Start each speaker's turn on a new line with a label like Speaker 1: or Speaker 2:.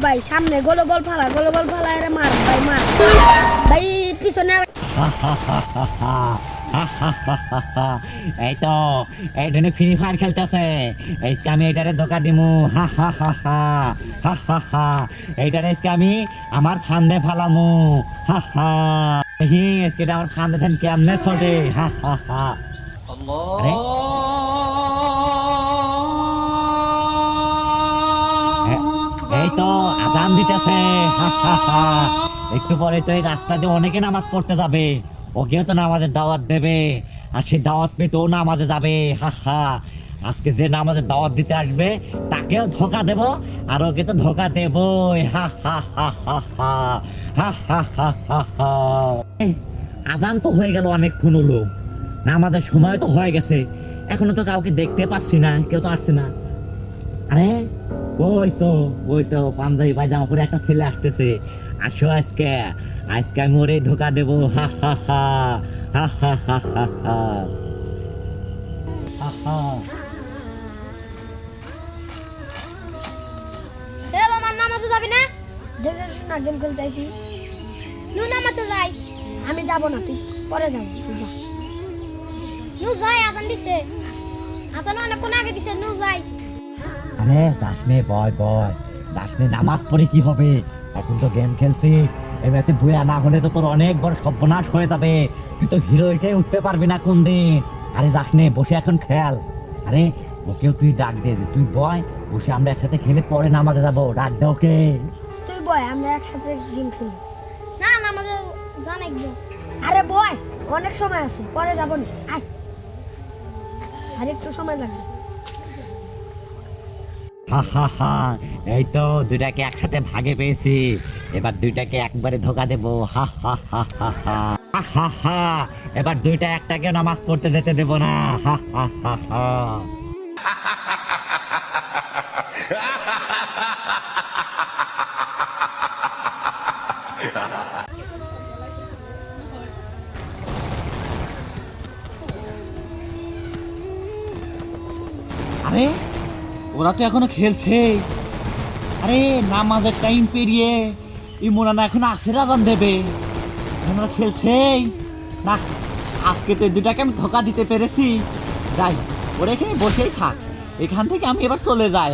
Speaker 1: ভাই সামনে গোল ফালা রে মার ভাই মার ভাই পিছনে
Speaker 2: এই তো এই ধরনের ফ্রি ফায়ার খেলতেছে এইটা আমি এইটারে ধোকা দিমু এইটারে আমি আমার ফান্দে ফালামু আমার ফান্দে থান কেমনে ছোটে এই তো আজান দিতেছে একটু পরে তো এই রাস্তা দিয়ে অনেকে নামাজ পড়তে যাবে ওকেও তো নামাজের দাওয়াত দেবে আর সেই দাওয়াত পেতেও নামাজে যাবে আজকে যে নামাজের দাওয়াত দিতে আসবে তাকেও ধোকা দেব আর ওকে তো ধোকা দেবই আজান তো হয়ে গেল অনেকক্ষণ হলো নামাজের সময় তো হয়ে গেছে এখনো তো কাউকে দেখতে পাচ্ছি না কেউ তো আসছে না আরে ওই তো পাঞ্জাবি পায়জামা পরে একটা ছেলে আসতেছে আসো আজকে আমি ওরে ধোকা দেবো
Speaker 1: নামাতে যাবি না গেম খেলতে আসি নামাতে যাই আমি যাব না তুই পরে যাবো তুই যা যাই আজান দিছে আজান অনেকক্ষণ আগে দিছে যাই
Speaker 2: আরে দাসনে বয় দাসনে নামাজ পড়ে কি হবে এখন তো গেম খেলছিস এই ম্যাচে ভুয়া না হলে তো তোর অনেক বড় সর্বনাশ হয়ে যাবে তুই তো হিরো হয়ে উঠতে পারবি না কোন দিন আরে দাসনে বসে এখন খেল আরে ওকেও তুই ডাক দে তুই বয় বসে আমরা একসাথে খেলে পরে নামাজে যাবো ডাক দে ওকে
Speaker 1: তুই বয় আমরা একসাথে গেম খেলি না নামাজে জান একদম আরে বয় অনেক সময় আছে পরে যাবো না আয় আর একটু সময় লাগবে
Speaker 2: এই তো দুইটাকে একসাথে ভাগে পেয়েছি এবার দুইটাকে একবারে ধোকা দেবো এবার দুইটা একটাকে নামাজ পড়তে যেতে দেবো না আরে ওরা তো এখনো খেলছে আরে নামাজের টাইম পেরিয়ে ইমরান এখন আসে আজান দেবে আমরা খেলছে না আজকে তো দুটাকে আমি ধোকা দিতে পেরেছি যাই ওরা এখানে বসেই থাক এখান থেকে আমি এবার চলে যাই